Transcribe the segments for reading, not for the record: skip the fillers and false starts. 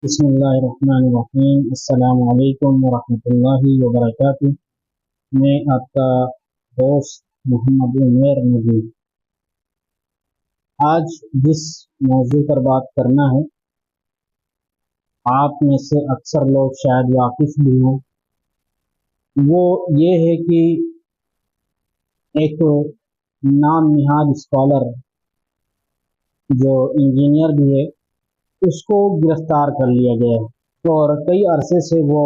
بسم اللہ الرحمن الرحیم۔ السلام علیکم ورحمۃ اللہ وبرکاتہ۔ میں آپ کا دوست محمد عمیر ندیم آج جس موضوع پر بات کرنا ہے، آپ میں سے اکثر لوگ شاید واقف بھی ہوں، وہ یہ ہے کہ ایک نام نہاد اسکالر جو انجینئر بھی ہے، اس کو گرفتار کر لیا گیا ہے اور کئی عرصے سے وہ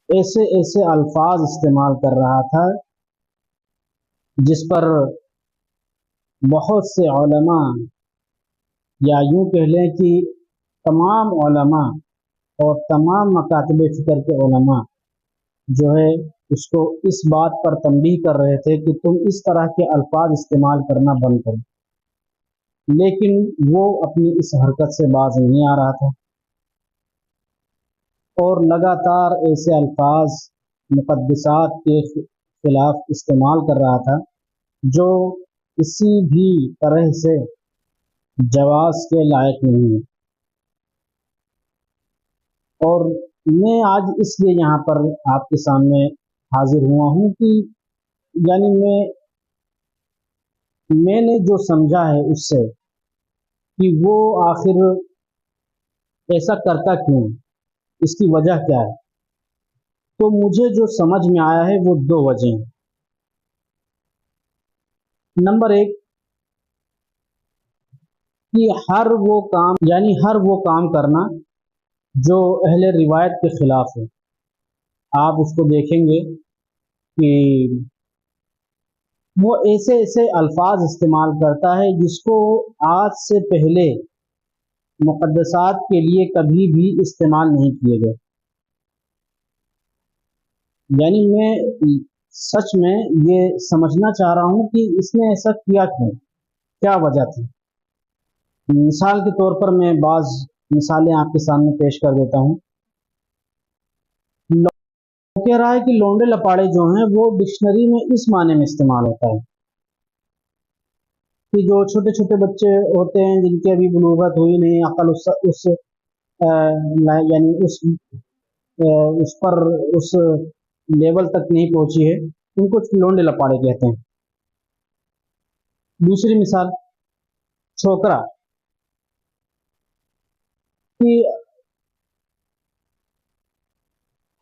ایسے الفاظ استعمال کر رہا تھا جس پر بہت سے علماء، یا یوں کہہ لیں کہ تمام علماء اور تمام مکاتب فکر کے علماء جو ہے اس کو اس بات پر تنبیہ کر رہے تھے کہ تم اس طرح کے الفاظ استعمال کرنا بند کرو، لیکن وہ اپنی اس حرکت سے باز نہیں آ رہا تھا اور لگاتار ایسے الفاظ مقدسات کے خلاف استعمال کر رہا تھا جو کسی بھی طرح سے جواز کے لائق نہیں ہے۔ اور میں آج اس لیے یہاں پر آپ کے سامنے حاضر ہوا ہوں کہ یعنی میں نے جو سمجھا ہے اس سے کہ وہ آخر ایسا کرتا کیوں، اس کی وجہ کیا ہے، تو مجھے جو سمجھ میں آیا ہے وہ دو وجہ ہیں۔ نمبر ایک کہ ہر وہ کام کرنا جو اہل روایت کے خلاف ہے۔ آپ اس کو دیکھیں گے کہ وہ ایسے الفاظ استعمال کرتا ہے جس کو آج سے پہلے مقدسات کے لیے کبھی بھی استعمال نہیں کیے گئے۔ یعنی میں سچ میں یہ سمجھنا چاہ رہا ہوں کہ اس نے ایسا کیا کیوں، کیا وجہ تھی۔ مثال کے طور پر میں بعض مثالیں آپ کے سامنے پیش کر دیتا ہوں۔ وہ کہہ رہا ہے کہ لونڈے لپاڑے جو ہیں وہ ڈکشنری میں اس معنی میں استعمال ہوتا ہے کہ جو چھوٹے چھوٹے بچے ہوتے ہیں جن کی ابھی بلوغت ہوئی نہیں، عقل یعنی اس لیول تک نہیں پہنچی ہے، ان کو لونڈے لپاڑے کہتے ہیں۔ دوسری مثال چھوکرا کہ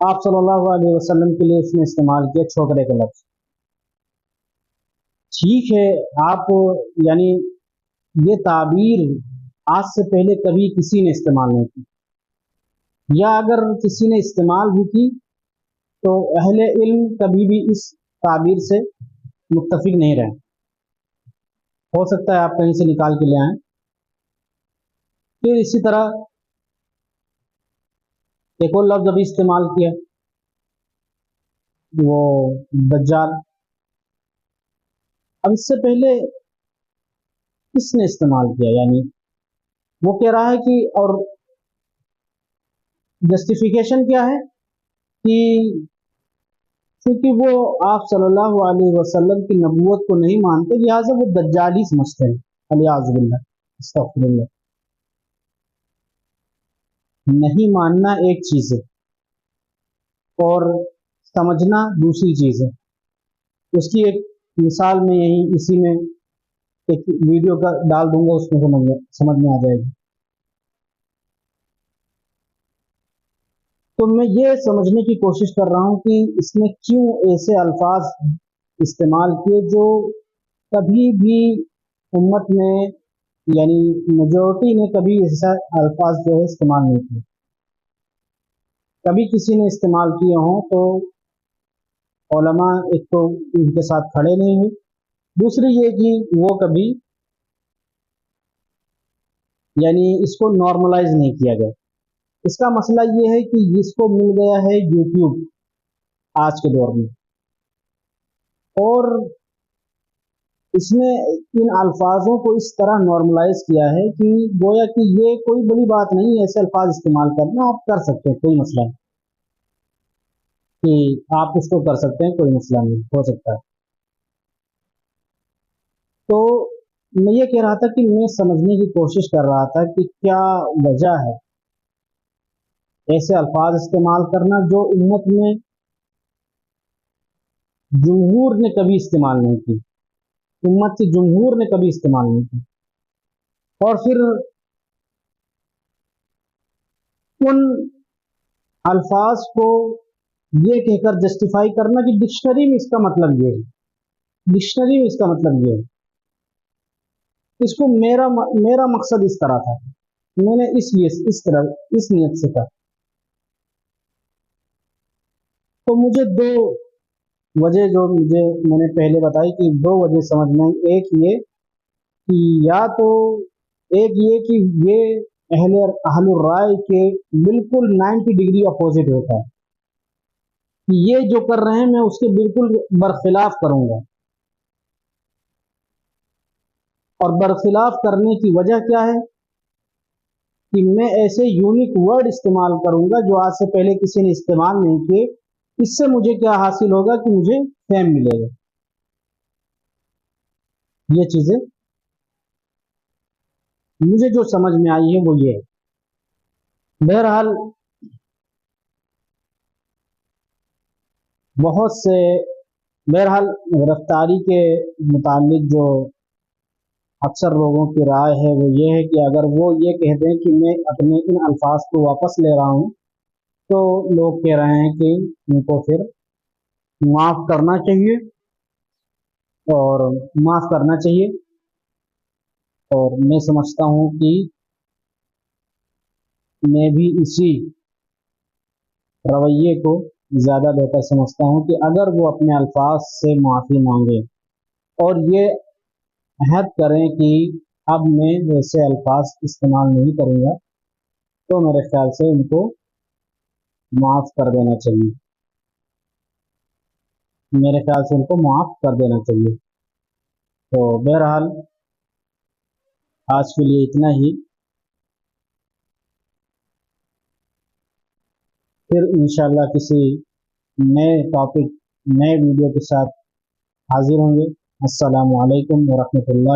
آپ صلی اللہ علیہ وسلم کے لیے اس نے استعمال کیا چھوکرے کا لفظ۔ ٹھیک ہے، آپ یعنی یہ تعبیر آج سے پہلے کبھی کسی نے استعمال نہیں کی، یا اگر کسی نے استعمال بھی کی تو اہل علم کبھی بھی اس تعبیر سے متفق نہیں رہے۔ ہو سکتا ہے آپ کہیں سے نکال کے لے آئیں۔ پھر اسی طرح ایک اور لفظ ابھی استعمال کیا، وہ دجال۔ اب اس سے پہلے کس نے استعمال کیا، یعنی وہ کہہ رہا ہے کہ، اور جسٹیفیکیشن کیا ہے کہ کیونکہ وہ آپ صلی اللہ علیہ وسلم کی نبوت کو نہیں مانتے، لہٰذا وہ دجال ہی سمجھتے ہیں۔ الیاذ باللہ، استغفر اللہ۔ نہیں ماننا ایک چیز ہے اور سمجھنا دوسری چیز ہے۔ اس کی ایک مثال میں اسی میں ایک ویڈیو کا ڈال دوں گا، اس میں سمجھ میں آ جائے گی۔ تو میں یہ سمجھنے کی کوشش کر رہا ہوں کہ اس نے کیوں ایسے الفاظ استعمال کیے جو کبھی بھی امت میں، یعنی میجورٹی نے کبھی ایسا الفاظ جو ہے استعمال نہیں کیے۔ کبھی کسی نے استعمال کیے ہوں تو علماء ایک تو ان کے ساتھ کھڑے نہیں ہوئے، دوسری یہ کہ وہ کبھی یعنی اس کو نارملائز نہیں کیا گیا۔ اس کا مسئلہ یہ ہے کہ جس کو مل گیا ہے یوٹیوب آج کے دور میں، اور اس نے ان الفاظوں کو اس طرح نارملائز کیا ہے کہ گویا کہ یہ کوئی بڑی بات نہیں ہے، ایسے الفاظ استعمال کرنا آپ کر سکتے ہیں، کوئی مسئلہ نہیں کہ آپ اس کو کر سکتے ہیں، کوئی مسئلہ نہیں ہو سکتا ہے۔ تو میں یہ کہہ رہا تھا کہ میں سمجھنے کی کوشش کر رہا تھا کہ کیا وجہ ہے ایسے الفاظ استعمال کرنا جو امت میں جمہور نے کبھی استعمال نہیں کی، امت کے جمہور نے کبھی استعمال نہیں کی، اور پھر ان الفاظ کو یہ کہہ کر جسٹیفائی کرنا کہ ڈکشنری میں اس کا مطلب یہ ہے، ڈکشنری میں اس کا مطلب یہ ہے۔ اس کو میرا مقصد اس طرح تھا، میں نے اس لیے اس طرح اس نیت سے کہا۔ تو مجھے دو وجہ جو میں نے پہلے بتائی کہ دو وجہ سمجھ میں آئی۔ ایک یہ کہ یا تو ایک یہ کہ یہ اہل الرائے کے بالکل 90 ڈگری اپوزٹ ہوتا ہے کہ یہ جو کر رہے ہیں میں اس کے بالکل برخلاف کروں گا، اور برخلاف کرنے کی وجہ کیا ہے کہ میں ایسے یونیک ورڈ استعمال کروں گا جو آج سے پہلے کسی نے استعمال نہیں کیے۔ اس سے مجھے کیا حاصل ہوگا کہ مجھے فیم ملے گا۔ یہ چیزیں مجھے جو سمجھ میں آئی ہے وہ یہ ہے۔ بہرحال بہت سے بہرحال گرفتاری کے متعلق جو اکثر لوگوں کی رائے ہے وہ یہ ہے کہ اگر وہ یہ کہتے ہیں کہ میں اپنے ان الفاظ کو واپس لے رہا ہوں، تو لوگ کہہ رہے ہیں کہ ان کو پھر معاف کرنا چاہیے، اور معاف کرنا چاہیے۔ اور میں سمجھتا ہوں کہ میں بھی اسی رویے کو زیادہ بہتر سمجھتا ہوں کہ اگر وہ اپنے الفاظ سے معافی مانگے اور یہ عہد کریں کہ اب میں ویسے الفاظ استعمال نہیں کروں گا، تو میرے خیال سے ان کو معاف کر دینا چاہیے، میرے خیال سے ان کو معاف کر دینا چاہیے۔ تو بہرحال آج کے لیے اتنا ہی، پھر انشاءاللہ کسی نئے ٹاپک نئے ویڈیو کے ساتھ حاضر ہوں گے۔ السلام علیکم ورحمۃ اللہ